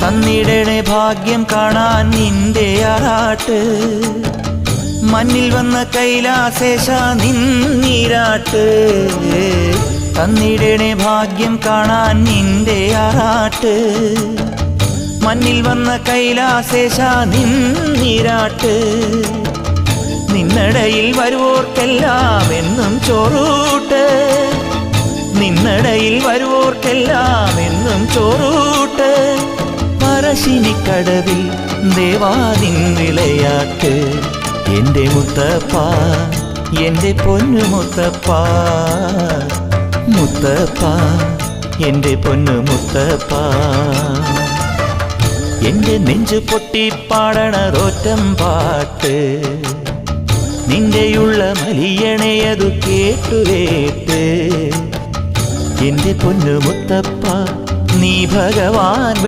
തന്നിടണേ ഭാഗ്യം കാണാൻ നിന്റെ ആറാട്ട് മണ്ണിൽ വന്ന കൈലാസേശ നിന്നീരാട്ട് തന്നിടണേ ഭാഗ്യം കാണാൻ നിന്റെ ആറാട്ട് മണ്ണിൽ വന്ന കൈലാസേശ നിന്നീരാട്ട് നിന്നടയിൽ വരുവോർക്കെല്ലാം എന്നും ചോറൂട്ട് നിന്നടയിൽ വരുവോർക്കെല്ലാം എന്നും ചോറൂട്ട് പറശ്ശിനിക്കടവിൽ ദേവാദിൻ വിളയാട്ട് എൻ്റെ മുത്തപ്പ എൻ്റെ പൊന്നു മുത്തപ്പ മുത്തപ്പ എൻ്റെ പൊന്നു മുത്തപ്പ എൻ്റെ നെഞ്ചു പൊട്ടി പാടണതൊറ്റം പാട്ട് നിന്റെയുള്ള മലിയണയതു കേട്ടുകേട്ട് എൻ്റെ പൊന്നു മുത്തപ്പ നീ ഭഗവാൻ